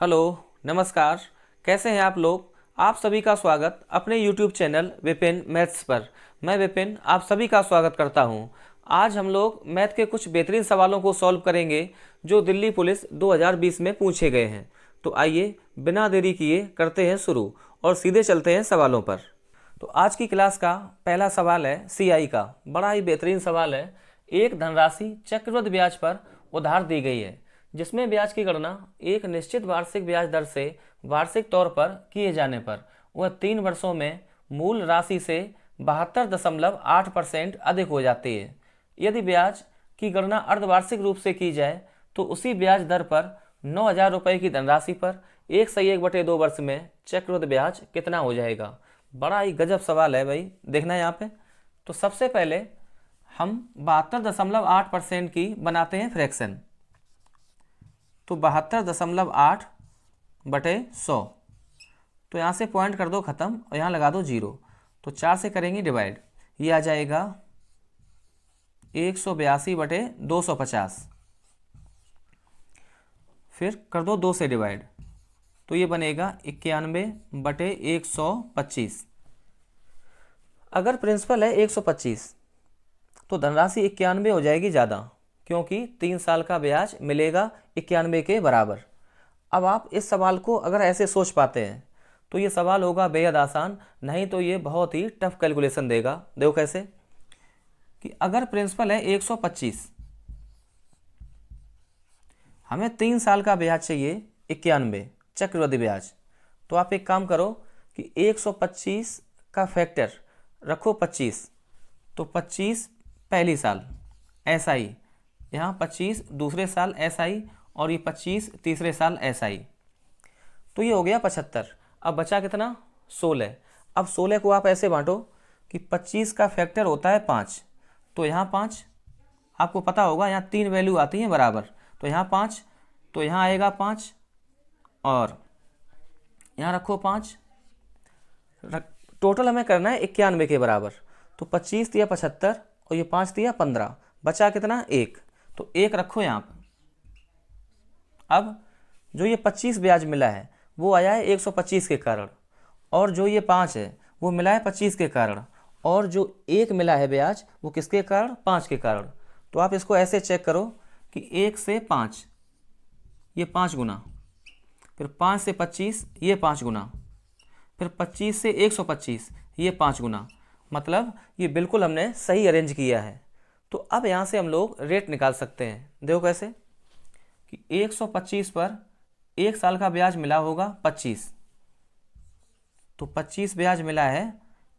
Hello, नमस्कार। कैसे हैं आप लोग? आप सभी का स्वागत अपने YouTube चैनल विपिन मैथ्स पर। मैं विपिन आप सभी का स्वागत करता हूं। आज हम लोग मैथ के कुछ बेहतरीन सवालों को सॉल्व करेंगे जो दिल्ली पुलिस 2020 में पूछे गए हैं। तो आइए बिना देरी किए करते हैं शुरू और सीधे चलते हैं सवालों पर। तो आज की क्लास का पहला सवाल है CI का। बड़ा ही बेहतरीन सवाल है। एक धनराशि चक्रवृद्धि ब्याज पर उधार दी गई है जिसमें ब्याज की गणना एक निश्चित वार्षिक ब्याज दर से वार्षिक तौर पर किए जाने पर वह 3 वर्षों में मूल राशि से 72.8% अधिक हो जाती है। यदि ब्याज की गणना अर्धवार्षिक रूप से की जाए तो उसी ब्याज दर पर 9,000 रुपये की धनराशि पर 1/2 वर्ष में चक्रवृद्धि ब्याज कितना हो जाएगा। बड़ा ही गजब सवाल है भाई, देखना है यहाँ पे। तो सबसे पहले हम 72.8% की बनाते हैं फ्रैक्शन। तो 72.8/100। तो यहाँ से पॉइंट कर दो ख़त्म और यहाँ लगा दो 0। तो 4 से करेंगे डिवाइड, ये आ जाएगा 182/250। फिर कर दो 2 से डिवाइड, तो ये बनेगा 91/125। अगर प्रिंसिपल है 125 तो धनराशि 91 हो जाएगी ज़्यादा, क्योंकि 3 साल का ब्याज मिलेगा 91 के बराबर। अब आप इस सवाल को अगर ऐसे सोच पाते हैं तो ये सवाल होगा बेहद आसान, नहीं तो ये बहुत ही टफ कैलकुलेशन देगा। देखो कैसे कि अगर प्रिंसिपल है 125, हमें 3 साल का ब्याज चाहिए 91 चक्रवृद्धि ब्याज। तो आप एक काम करो कि 125 का फैक्टर रखो 25। तो 25 पहली साल SI, यहाँ 25 दूसरे साल SI और ये 25 तीसरे साल SI। तो ये हो गया 75। अब बचा कितना? 16। अब 16 को आप ऐसे बांटो कि 25 का फैक्टर होता है 5। तो यहाँ 5, आपको पता होगा यहाँ 3 वैल्यू आती हैं बराबर। तो यहाँ 5, तो यहाँ आएगा 5 और यहाँ रखो 5। टोटल हमें करना है 91 के बराबर। तो 25 दिया 75 और ये 5 दिया 15, बचा कितना? 1। तो 1 रखो यहाँ पर। अब जो ये 25 ब्याज मिला है वो आया है 125 के कारण, और जो ये 5 है वो मिला है 25 के कारण, और जो 1 मिला है ब्याज वो किसके कारण? 5 के कारण। तो आप इसको ऐसे चेक करो कि 1 से 5 ये 5 गुना, फिर 5 से 25 ये 5 गुना, फिर 25 से 125 ये 5 गुना। मतलब ये बिल्कुल हमने सही अरेंज किया है। तो अब यहाँ से हम लोग रेट निकाल सकते हैं। देखो कैसे कि 125 पर 1 साल का ब्याज मिला होगा 25। तो 25 ब्याज मिला है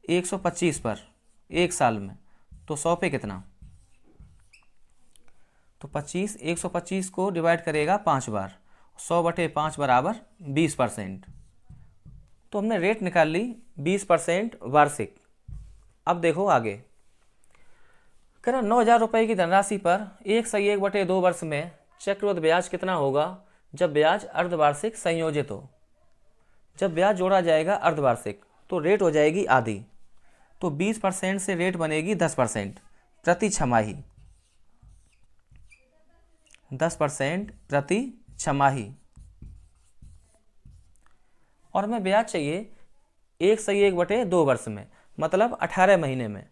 125 पर 1 साल में, तो 100 पे कितना? तो 25 125 को डिवाइड करेगा 5 बार, 100/5 बराबर 20%। तो हमने रेट निकाल ली 20% वार्षिक। अब देखो आगे कह रहा 9,000 रुपये की धनराशि पर 1/2 वर्ष में चक्रवृद्धि ब्याज कितना होगा जब ब्याज अर्धवार्षिक संयोजित हो। जब ब्याज जोड़ा जाएगा अर्धवार्षिक तो रेट हो जाएगी आधी। तो 20% से रेट बनेगी 10% प्रति छमाही। 10% प्रति छमाही। और हमें ब्याज चाहिए 1/2 वर्ष में, मतलब 18 महीने में।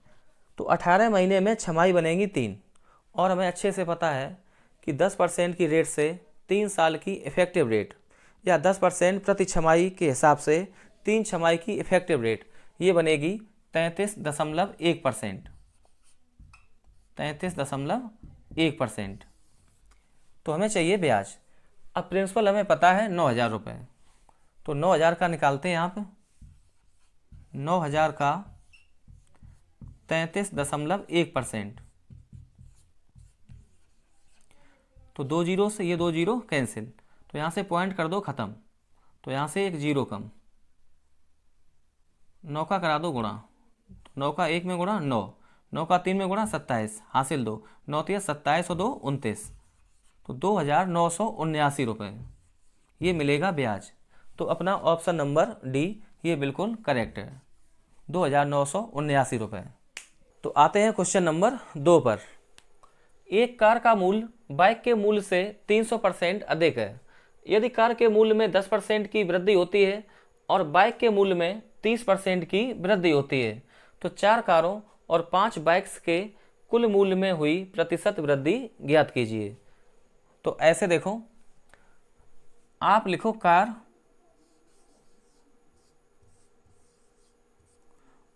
तो 18 महीने में छमाही बनेगी 3। और हमें अच्छे से पता है कि 10% की रेट से 3 साल की इफेक्टिव रेट, या 10% प्रति छमाही के हिसाब से 3 छमाही की इफेक्टिव रेट, ये बनेगी 33.1%। 33.1%। तो हमें चाहिए ब्याज। अब प्रिंसिपल हमें पता है 9,000 रुपये। तो 9,000 का निकालते हैं यहाँ पे। 9,000 का 33.1%। तो 2 जीरो से ये 2 जीरो कैंसिल, तो यहाँ से पॉइंट कर दो ख़त्म। तो यहाँ से एक जीरो कम, 9 का करा दो गुणा। 9 का 1 में गुणा 9, 9 का 3 में गुणा 27, हासिल 2, 9 3 27 और 2 29। तो 2,979 रुपये ये मिलेगा ब्याज। तो अपना ऑप्शन नंबर डी ये बिल्कुल करेक्ट है, 2,979 रुपये। तो आते हैं क्वेश्चन नंबर 2 पर। एक कार का मूल्य बाइक के मूल्य से 300% अधिक है। यदि कार के मूल्य में 10% की वृद्धि होती है और बाइक के मूल्य में 30% की वृद्धि होती है तो 4 कारों और 5 बाइक्स के कुल मूल्य में हुई प्रतिशत वृद्धि ज्ञात कीजिए। तो ऐसे देखो, आप लिखो कार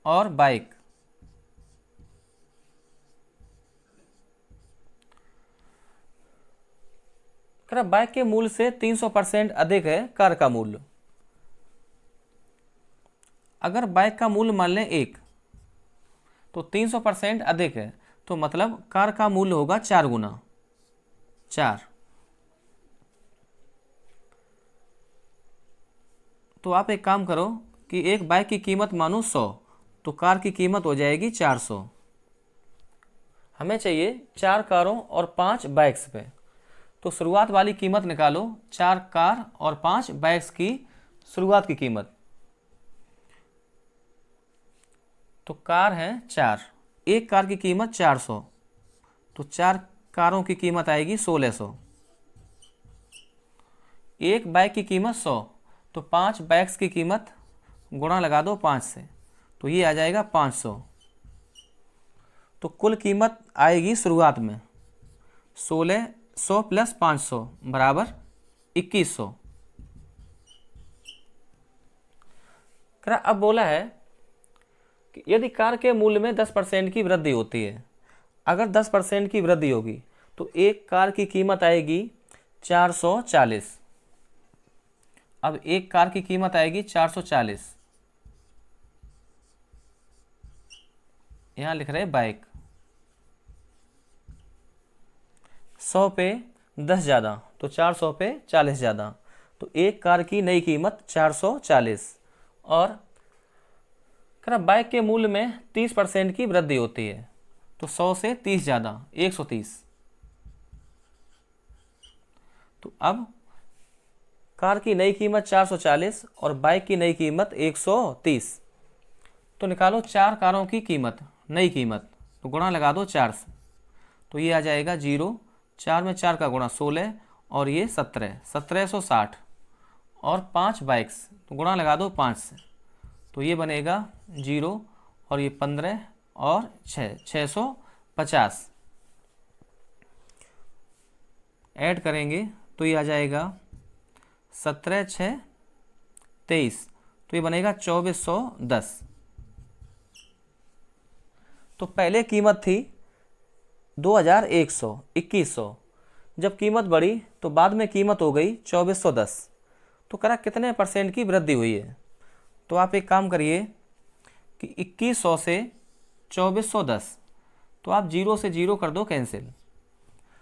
और बाइक, बाइक के मूल्य से 300% अधिक है कार का मूल्य। अगर बाइक का मूल्य मान लें 1 तो 300% अधिक है, तो मतलब कार का मूल्य होगा 4 गुना 4। तो आप एक काम करो कि एक बाइक की कीमत मानो 100, तो कार की कीमत हो जाएगी 400। हमें चाहिए 4 कारों और 5 बाइक्स पे, तो शुरुआत वाली कीमत निकालो, 4 कार और 5 बाइक्स की शुरुआत की कीमत। तो कार है 4, एक कार की कीमत 400, तो 4 कारों की कीमत आएगी 1600। एक बाइक की कीमत 100, तो 5 बाइक्स की कीमत गुणा लगा दो 5 से, तो ये आ जाएगा 500। तो कुल कीमत आएगी शुरुआत में 1600 प्लस 500 बराबर 2100। अब बोला है कि यदि कार के मूल्य में 10% की वृद्धि होती है, अगर 10% की वृद्धि होगी तो एक कार की कीमत आएगी 440। अब एक कार की कीमत आएगी 440, यहां लिख रहे बाइक। 100 पे 10 ज़्यादा तो 400 पे 40 ज़्यादा, तो एक कार की नई कीमत 440। और बाइक के मूल्य में 30% की वृद्धि होती है, तो 100 से 30 ज़्यादा 130। तो अब कार की नई कीमत 440 और बाइक की नई कीमत 130। तो निकालो 4 कारों की कीमत, नई कीमत, तो गुणा लगा दो 4 से, तो ये आ जाएगा 0, 4 में 4 का गुणा 16 और ये 1760। और 5 बाइक्स, तो गुणा लगा दो 5 से, तो ये बनेगा 0 और ये 15 और 650 ऐड करेंगे तो ये आ जाएगा 17 6 23, तो ये बनेगा 2410। तो पहले कीमत थी 2100 2100, जब कीमत बढ़ी तो बाद में कीमत हो गई 2410। तो कितने % की वृद्धि हुई है? तो आप एक काम करिए कि 2100 से 2410, तो आप 0 से 0 कर दो कैंसिल,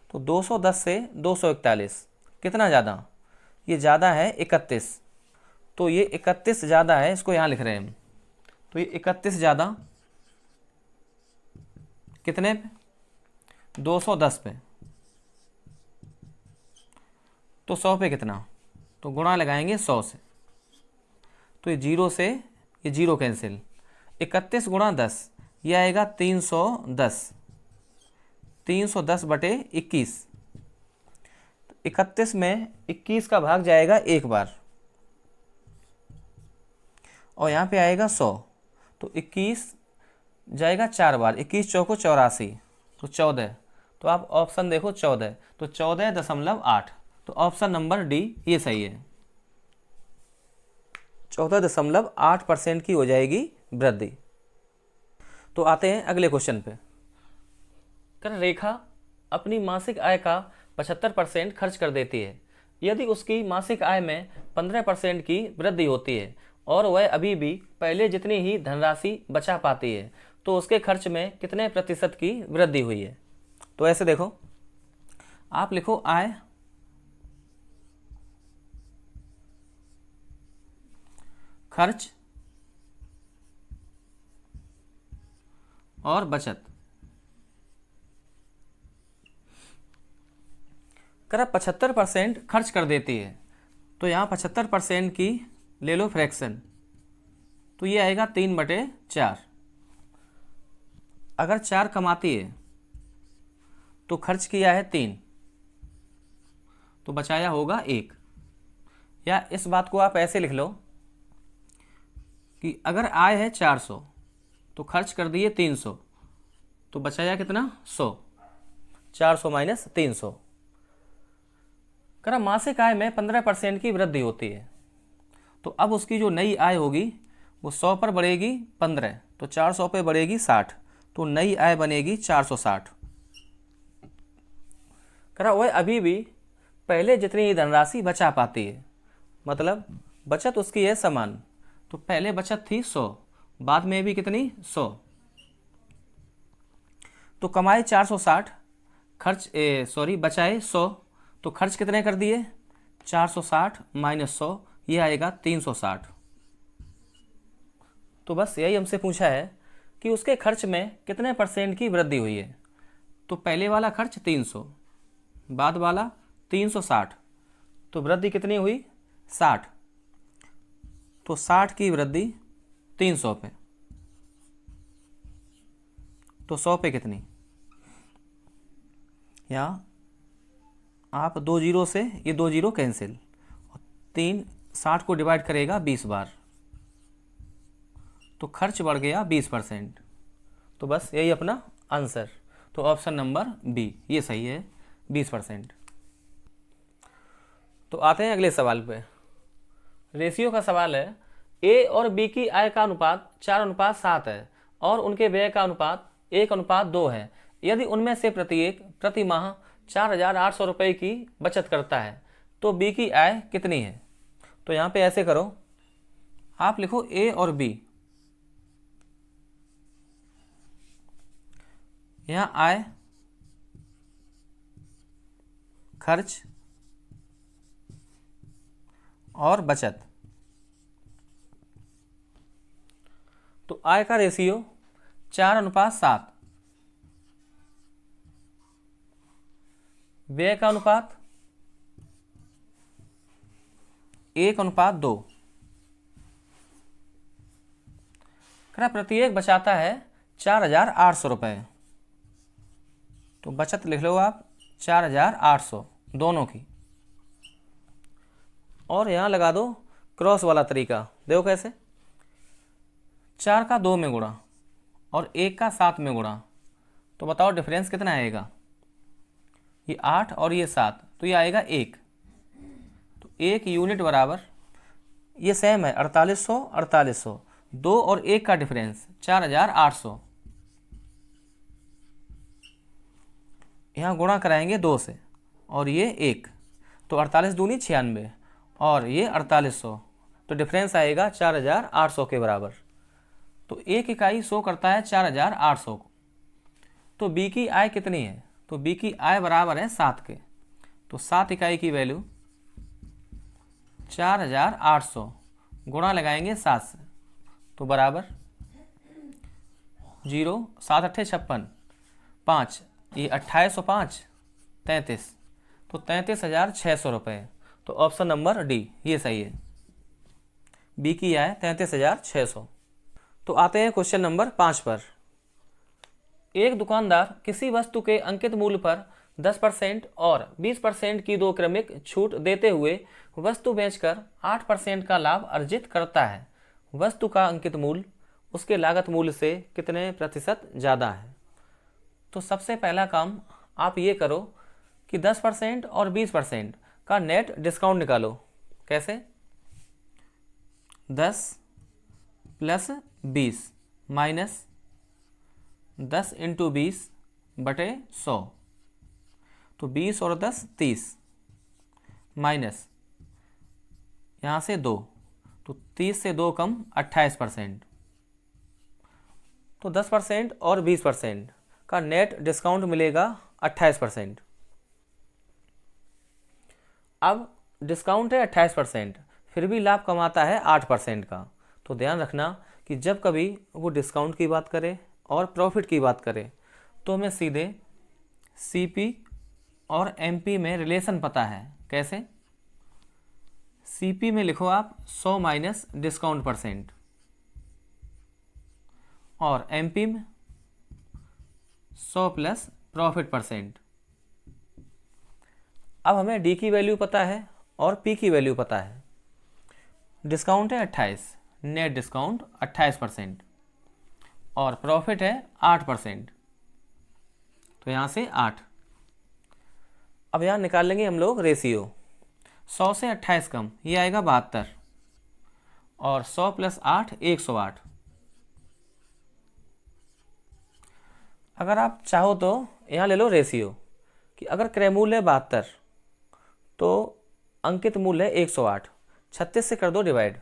तो 210 से 241 कितना ज़्यादा? ये ज़्यादा है 31, तो ये 31 ज़्यादा है, इसको यहाँ लिख रहे हैं हम। तो ये 31 ज़्यादा कितने पे? 210 पे। तो 100 पे कितना? तो गुणा लगाएंगे 100 से, तो ये 0 से ये 0 कैंसिल, 31 गुणा 10 ये आएगा 310, 310 बटे 21। 31 में 21 का भाग जाएगा एक बार और यहाँ पे आएगा 100, तो 21 जाएगा 4 बार, 21 चौको 84, तो 14। तो आप ऑप्शन देखो 14, तो 14.8, तो ऑप्शन नंबर डी ये सही है। 14.8% की हो जाएगी वृद्धि। तो आते हैं अगले क्वेश्चन पे। रेखा अपनी मासिक आय का 75% खर्च कर देती है। यदि उसकी मासिक आय में 15% की वृद्धि होती है और वह अभी भी पहले जितनी ही धनराशि बचा पाती है, तो उसके खर्च में कितने प्रतिशत की वृद्धि हुई है? तो ऐसे देखो, आप लिखो आय खर्च और बचत। 75% खर्च कर देती है, तो यहाँ 75% की ले लो फ्रैक्शन, तो ये आएगा 3/4। अगर 4 कमाती है तो खर्च किया है 3, तो बचाया होगा 1। या इस बात को आप ऐसे लिख लो कि अगर आय है 400 तो खर्च कर दिए 300, तो बचाया कितना 100। 400 माइनस 300। करा मासिक आय में 15% की वृद्धि होती है, तो अब उसकी जो नई आय होगी वो 100 पर बढ़ेगी 15, तो 400 पे बढ़ेगी 60, तो नई आय बनेगी 460। करा वह अभी भी पहले जितनी ही धनराशि बचा पाती है, मतलब बचत उसकी है समान। तो पहले बचत थी 100, बाद में भी कितनी 100, तो कमाए 460, खर्च बचाए 100, तो खर्च कितने कर दिए 460 माइनस 100, ये आएगा 360। तो बस यही हमसे पूछा है कि उसके खर्च में कितने % की वृद्धि हुई है। तो पहले वाला खर्च 300, बाद वाला 360, तो वृद्धि कितनी हुई 60, तो 60 की वृद्धि 300 पे, तो 100 पे कितनी, यहाँ आप 2 जीरो से ये 2 जीरो कैंसिल, 3 60 को डिवाइड करेगा 20 बार, तो खर्च बढ़ गया 20%। तो बस यही अपना आंसर। तो ऑप्शन नंबर बी ये सही है, 20%। तो आते हैं अगले सवाल पे। रेशियो का सवाल है, ए और बी की आय का अनुपात 4:7 है और उनके व्यय का अनुपात 1:2 है। यदि उनमें से प्रत्येक प्रति माह 4,800 रुपये की बचत करता है तो बी की आय कितनी है। तो यहाँ पे ऐसे करो, आप लिखो ए और बी, यहाँ आय, खर्च और बचत। तो आय का रेशियो 4:7, व्यय का अनुपात 1:2। प्रत्येक बचाता है 4,800 रुपये, तो बचत लिख लो आप 4,800 दोनों की। और यहाँ लगा दो क्रॉस वाला तरीका, देखो कैसे, 4 का 2 में गुणा और 1 का 7 में गुणा, तो बताओ डिफरेंस कितना आएगा। ये 8 और ये 7, तो ये आएगा 1। तो 1 यूनिट बराबर, ये सेम है 4800 4800, 2 और 1 का डिफरेंस 4,800। यहाँ गुणा कराएंगे 2 से और ये 1, तो 48 दूनी 96 और ये 4800, तो डिफरेंस आएगा 4,800 के बराबर। तो एक इकाई शो करता है 4,800 को। तो बी की आय कितनी है, तो बी की आय बराबर है 7 के। तो 7 इकाई की वैल्यू 4,800 गुणा लगाएंगे 7 से, तो बराबर 0 7 अट्ठे 56, 5 ये 28 और 5 33, तो 33,600 रुपये। तो ऑप्शन नंबर डी ये सही है, बी की आय 33,600। तो आते हैं क्वेश्चन नंबर 5 पर। एक दुकानदार किसी वस्तु के अंकित मूल्य पर 10% और 20% की 2 क्रमिक छूट देते हुए वस्तु बेचकर 8% का लाभ अर्जित करता है। वस्तु का अंकित मूल्य उसके लागत मूल्य से कितने प्रतिशत ज़्यादा है। तो सबसे पहला काम आप ये करो कि 10% और 20% का नेट डिस्काउंट निकालो। कैसे, 10 प्लस 20 माइनस 10 इंटू 20 बटे 100, तो 20 और 10 30, माइनस यहाँ से 2, तो 30 से 2 कम 28%। तो 10% और 20% का नेट डिस्काउंट मिलेगा 28%। अब डिस्काउंट है 28%, फिर भी लाभ कमाता है 8% का। तो ध्यान रखना कि जब कभी वो डिस्काउंट की बात करे और प्रॉफिट की बात करे तो हमें सीधे सीपी और एमपी में रिलेशन पता है। कैसे, सीपी में लिखो आप 100 माइनस डिस्काउंट परसेंट और एमपी में 100 प्लस प्रॉफिट परसेंट। अब हमें डी की वैल्यू पता है और पी की वैल्यू पता है, डिस्काउंट है 28, नेट डिस्काउंट 28% और प्रॉफिट है 8%, तो यहाँ से 8। अब यहाँ निकाल लेंगे हम लोग रेशियो। 100 से 28 कम, ये आएगा 72 और 100 + 8 108। अगर आप चाहो तो यहाँ ले लो रेशियो कि अगर क्रय मूल्य है 72 तो अंकित मूल्य है 108। 36 से कर दो डिवाइड,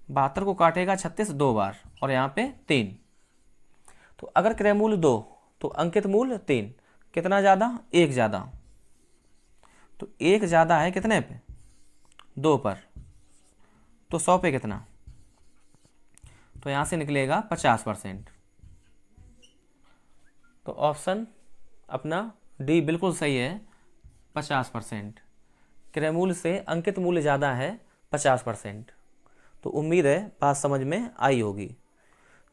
72 को काटेगा 36 2 बार और यहाँ पे 3। तो अगर क्रय मूल्य 2 तो अंकित मूल्य 3, कितना ज़्यादा? 1 ज़्यादा। तो 1 ज़्यादा है कितने पे? 2 पर। तो 100 पे कितना? तो यहाँ से निकलेगा 50%। तो ऑप्शन अपना डी बिल्कुल सही है, 50%। क्रय मूल्य से अंकित मूल्य ज़्यादा है 50%। तो उम्मीद है बात समझ में आई होगी।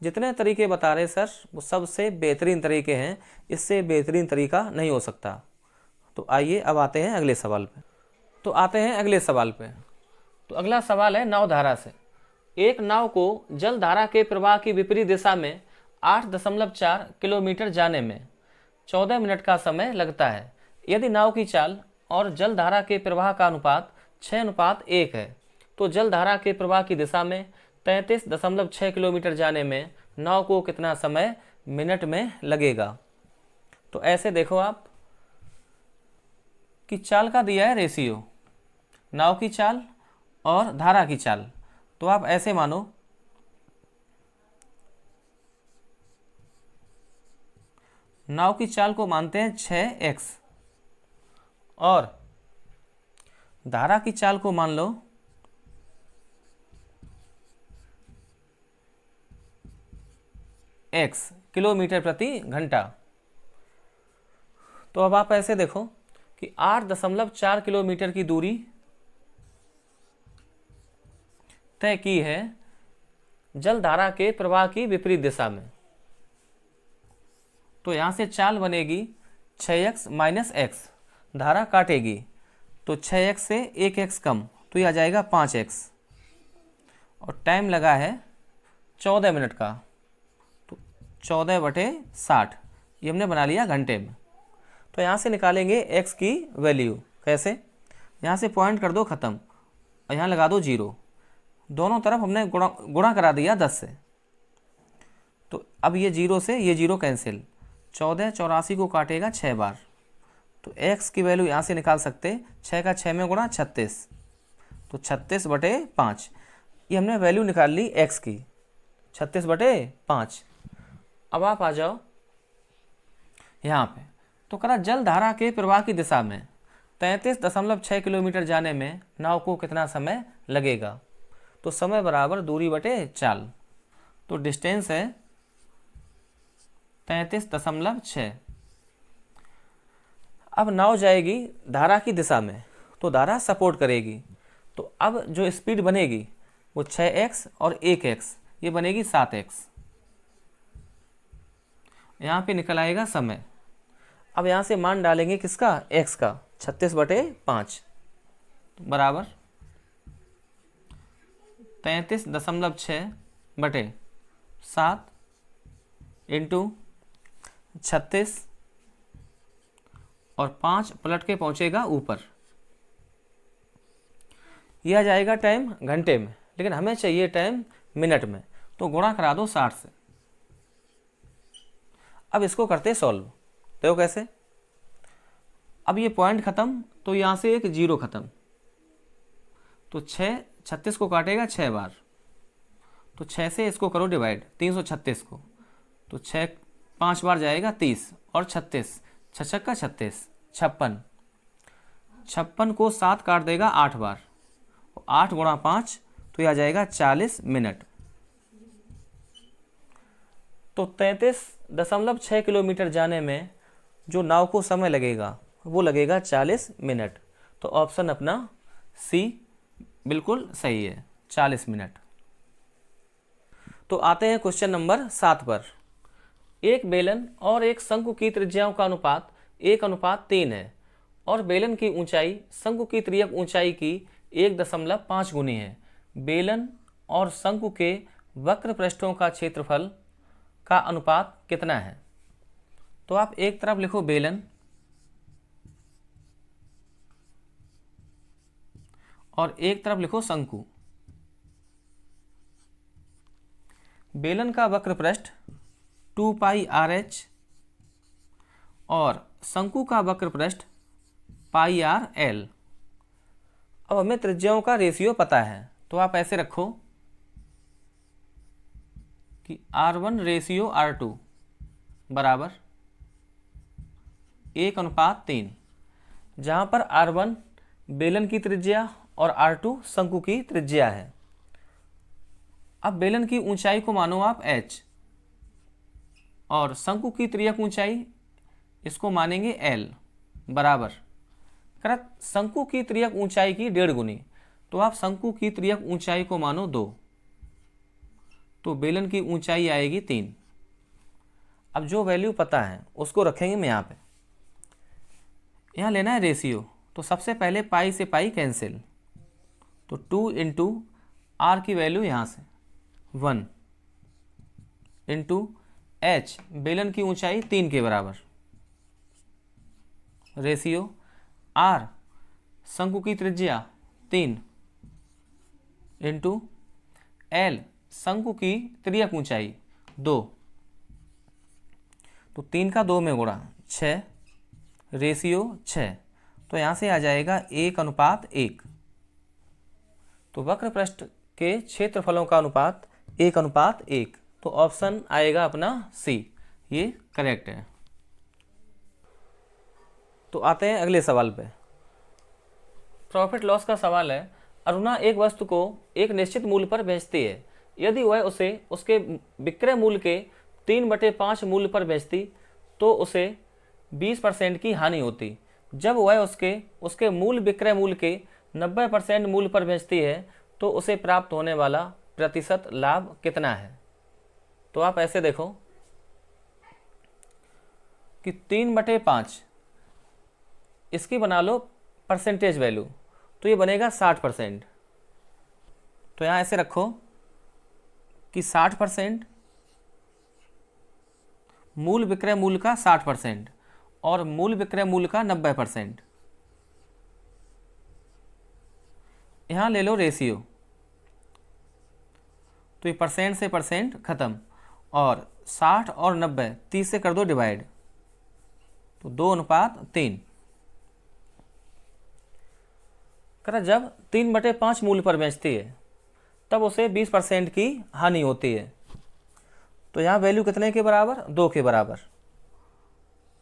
जितने तरीके बता रहे सर वो सबसे बेहतरीन तरीके हैं, इससे बेहतरीन तरीका नहीं हो सकता। तो आइए अब आते हैं अगले सवाल पे। तो अगला सवाल है नाव धारा से। एक नाव को जल धारा के प्रवाह की विपरीत दिशा में 8.4 किलोमीटर जाने में 14 मिनट का समय लगता है। यदि नाव की चाल और जल धारा के प्रवाह का अनुपात 6:1 है तो जल धारा के प्रवाह की दिशा में 33.6 किलोमीटर जाने में नाव को कितना समय मिनट में लगेगा। तो ऐसे देखो आप कि चाल का दिया है रेशियो, नाव की चाल और धारा की चाल। तो आप ऐसे मानो नाव की चाल को मानते हैं 6x और धारा की चाल को मान लो x किलोमीटर प्रति घंटा। तो अब आप ऐसे देखो कि 8.4 किलोमीटर की दूरी तय की है जल धारा के प्रवाह की विपरीत दिशा में। तो यहाँ से चाल बनेगी 6x - x, धारा काटेगी तो 6x से 1x कम, तो ये आ जाएगा 5x और टाइम लगा है 14 मिनट का। तो 14/60 ये हमने बना लिया घंटे में। तो यहाँ से निकालेंगे x की वैल्यू। कैसे? यहाँ से पॉइंट कर दो ख़त्म और यहाँ लगा दो 0। दोनों तरफ हमने गुणा करा दिया 10 से। तो अब ये 0 से ये 0 कैंसिल, 14 84 को काटेगा 6 बार। तो x की वैल्यू यहाँ से निकाल सकते, 6 का 6 में गुणा 36, तो 36/5। ये हमने वैल्यू निकाल ली x की, 36/5। अब आप आ जाओ यहाँ पे। तो करा जल धारा के प्रवाह की दिशा में 33.6 किलोमीटर जाने में नाव को कितना समय लगेगा। तो समय बराबर दूरी बटे चाल। तो डिस्टेंस है 33.6। अब नाव जाएगी धारा की दिशा में तो धारा सपोर्ट करेगी। तो अब जो स्पीड बनेगी वो 6x और 1x, ये बनेगी 7x। यहाँ पे निकल आएगा समय। अब यहाँ से मान डालेंगे किसका? x का, 36/5 बराबर 33.6/7 इंटू 36 और 5 पलट के पहुँचेगा ऊपर। यह आ जाएगा टाइम घंटे में, लेकिन हमें चाहिए टाइम मिनट में। तो गुणा करा दो 60 से। अब इसको करते सॉल्व। देखो कैसे। अब ये पॉइंट ख़त्म तो यहाँ से एक 0 ख़त्म। तो 36 को काटेगा 6 बार। तो 6 से इसको करो डिवाइड, 336 को। तो 6 5 बार जाएगा 30 और 36, 6 का 36, 56। 56 को 7 काट देगा 8 बार। 8 गुणा 5 तो यह आ जाएगा 40 मिनट। तो 33.6 किलोमीटर जाने में जो नाव को समय लगेगा वो लगेगा 40 मिनट। तो ऑप्शन अपना सी बिल्कुल सही है, 40 मिनट। तो आते हैं क्वेश्चन नंबर 7 पर। एक बेलन और एक शंकु की त्रिज्याओं का अनुपात 1:3 है और बेलन की ऊंचाई शंकु की तिर्यक ऊंचाई की 1.5 गुनी है। बेलन और शंकु के वक्र पृष्ठों का क्षेत्रफल का अनुपात कितना है। तो आप एक तरफ लिखो बेलन और एक तरफ लिखो शंकु। बेलन का वक्र पृष्ठ 2 पाई RH और शंकु का वक्र पृष्ठ पाई RL। अब हमें त्रिज्याओं का रेशियो पता है, तो आप ऐसे रखो कि R1 रेशियो R2 बराबर 1:3, जहाँ पर R1 बेलन की त्रिज्या और R2 शंकु की त्रिज्या है। अब बेलन की ऊंचाई को मानो आप h और शंकु की तिर्यक ऊंचाई इसको मानेंगे L बराबर करत शंकु की तिर्यक ऊंचाई की 1.5 गुनी। तो आप शंकु की तिर्यक ऊंचाई को मानो 2, तो बेलन की ऊंचाई आएगी 3। अब जो वैल्यू पता है उसको रखेंगे हम यहाँ पे। यहाँ लेना है रेशियो, तो सबसे पहले पाई से पाई कैंसिल, तो 2 इंटू R की वैल्यू यहाँ से 1 इंटू H बेलन की ऊंचाई 3 के बराबर, रेशियो R शंकु की त्रिज्या 3 इंटू L शंकु की तिर्यक ऊंचाई 2, तो 3 का 2 में गुणा 6, रेशियो 6। तो यहाँ से आ जाएगा 1:1। तो वक्र पृष्ठ के क्षेत्रफलों का अनुपात 1:1। तो ऑप्शन आएगा अपना C, ये करेक्ट है। तो आते हैं अगले सवाल पे। प्रॉफिट लॉस का सवाल है। अरुणा एक वस्तु को एक निश्चित मूल्य पर बेचती है। यदि वह उसे उसके विक्रय मूल्य के 3/5 मूल्य पर बेचती तो उसे 20% की हानि होती। जब वह उसके मूल विक्रय मूल्य के 90% मूल्य पर बेचती है तो उसे प्राप्त होने वाला प्रतिशत लाभ कितना है। तो आप ऐसे देखो कि 3/5 इसकी बना लो परसेंटेज वैल्यू, तो ये बनेगा 60%। तो यहाँ ऐसे रखो कि 60% मूल विक्रय मूल्य का 60% और मूल विक्रय मूल्य का 90%। यहाँ ले लो रेशियो, तो ये परसेंट से परसेंट खत्म और 60 और 90 30 से कर दो डिवाइड, तो 2:3। जब 3/5 मूल्य पर बेचती है तब उसे 20% की हानि होती है। तो यहाँ वैल्यू कितने के बराबर, 2 के बराबर,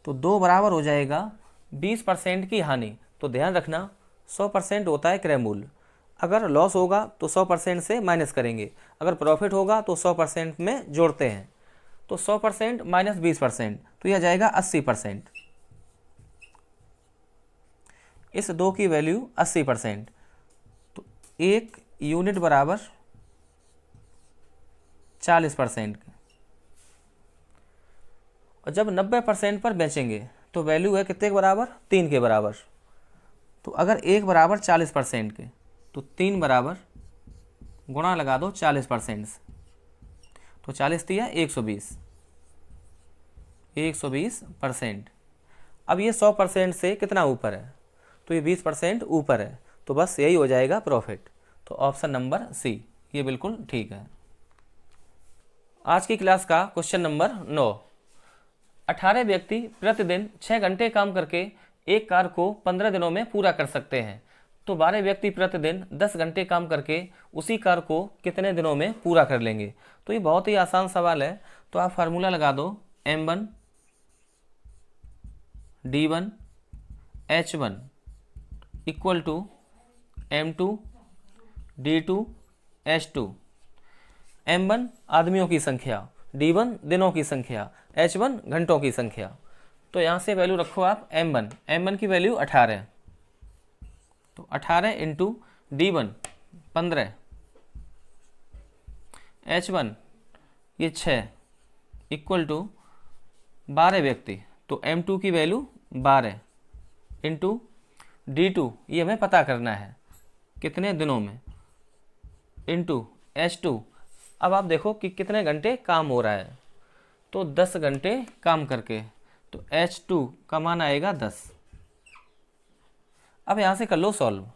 तो 2 बराबर हो जाएगा 20% की हानि। तो ध्यान रखना 100% होता है क्रय मूल्य। अगर लॉस होगा तो 100% से माइनस करेंगे, अगर प्रॉफिट होगा तो 100% में जोड़ते हैं। तो 100% माइनस 20%, तो यह जाएगा 80%। इस 2 की वैल्यू 80%, तो 1 यूनिट बराबर 40%। और जब 90% पर बेचेंगे तो वैल्यू है कितने के बराबर, 3 के बराबर। तो अगर 1 बराबर 40% के, तो 3 बराबर गुणा लगा दो 40% से, तो 40 दिया 120%। अब ये 100% से कितना ऊपर है, तो ये 20% ऊपर है, तो बस यही हो जाएगा प्रॉफिट। तो ऑप्शन नंबर C ये बिल्कुल ठीक है। आज की क्लास का क्वेश्चन नंबर 9। 18 व्यक्ति प्रतिदिन 6 घंटे काम करके एक कार्य को 15 दिनों में पूरा कर सकते हैं, तो 12 व्यक्ति प्रतिदिन 10 घंटे काम करके उसी कार्य को कितने दिनों में पूरा कर लेंगे। तो ये बहुत ही आसान सवाल है। तो आप फार्मूला लगा दो M1 D1 H1 equal to M2 D2 H2। M1 आदमियों की संख्या, D1 दिनों की संख्या, H1 घंटों की संख्या। तो यहाँ से वैल्यू रखो आप M1 की वैल्यू 18, तो 18 इंटू D1 15, H1 ये 6 इक्वल टू 12 व्यक्ति, तो M2 की वैल्यू 12 इंटू D2 ये हमें पता करना है कितने दिनों में, इंटू H2। अब आप देखो कि कितने घंटे काम हो रहा है, तो 10 घंटे काम करके, तो H2 का मान आएगा 10। अब यहाँ से कर लो सॉल्व,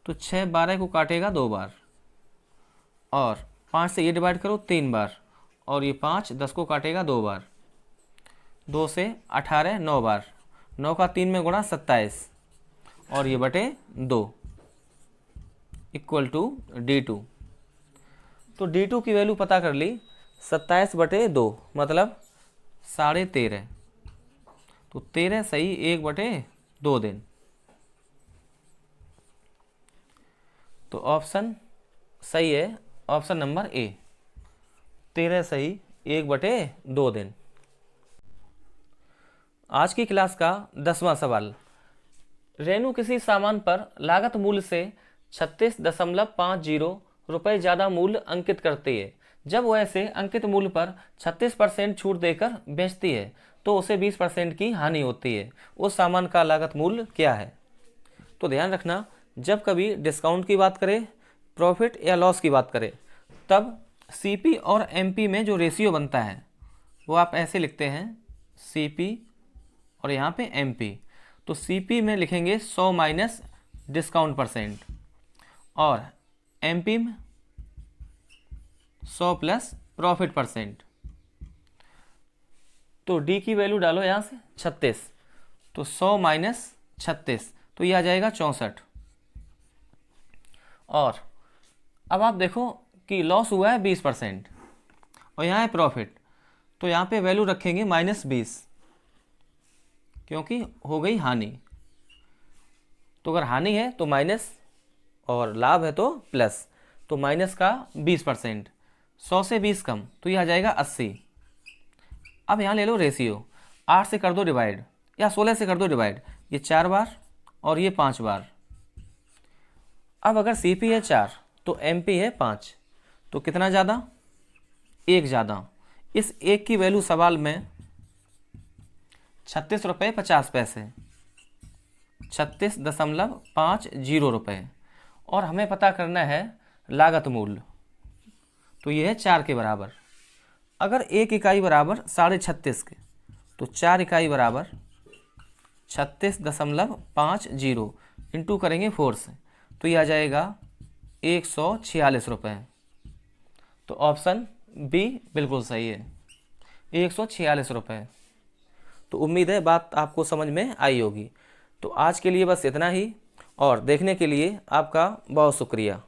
तो 6 12 को काटेगा 2 बार, और 5 से ये डिवाइड करो 3 बार, और ये 5 10 को काटेगा 2 बार, 2 से 18 9 बार, 9 का 3 में गुणा 27, और ये बटे 2 इक्वल टू D2। तो D2 की वैल्यू पता कर ली, 27 बटे 2 मतलब 13.5। तो 13 सही 1 बटे 2 दिन। तो ऑप्शन सही है, ऑप्शन नंबर ए, 13 सही 1 बटे 2 दिन। आज की क्लास का 10वां सवाल, रेणु किसी सामान पर लागत मूल्य से 36.50 रुपये ज़्यादा मूल्य अंकित करती है। जब वह इसे अंकित मूल्य पर 36% छूट देकर बेचती है तो उसे 20% की हानि होती है। उस सामान का लागत मूल्य क्या है? तो ध्यान रखना, जब कभी डिस्काउंट की बात करें, प्रॉफिट या लॉस की बात करें, तब CP और MP में जो रेशियो बनता है वो आप ऐसे लिखते हैं, CP और यहाँ पे MP। तो CP में लिखेंगे 100 माइनस डिस्काउंट परसेंट, और MP में 100 प्लस प्रॉफिट परसेंट। तो D की वैल्यू डालो यहाँ से 36, तो 100 माइनस 36, तो ये आ जाएगा 64। और अब आप देखो कि लॉस हुआ है 20%, और यहाँ है प्रॉफिट, तो यहाँ पे वैल्यू रखेंगे -20, क्योंकि हो गई हानि। तो अगर हानि है तो माइनस, और लाभ है तो प्लस, तो माइनस का 20%, 100 से 20 कम, तो ये आ जाएगा 80। अब यहाँ ले लो रेशियो, 8 से कर दो डिवाइड, या 16 से कर दो डिवाइड, ये 4 बार और ये 5 बार। अब अगर CP है 4 तो MP है 5, तो कितना ज़्यादा? 1 ज़्यादा। इस 1 की वैल्यू सवाल में 36 रुपये 50 पैसे, 36.50 रुपये, और हमें पता करना है लागत मूल्य, तो ये है 4 के बराबर। अगर 1 इकाई बराबर 36.5 के, तो 4 इकाई बराबर 36.50 इंटू करेंगे 4 से, तो ये आ जाएगा 146 रुपये। तो ऑप्शन बी बिल्कुल सही है, 146 रुपये। तो उम्मीद है बात आपको समझ में आई होगी। तो आज के लिए बस इतना ही, और देखने के लिए आपका बहुत शुक्रिया।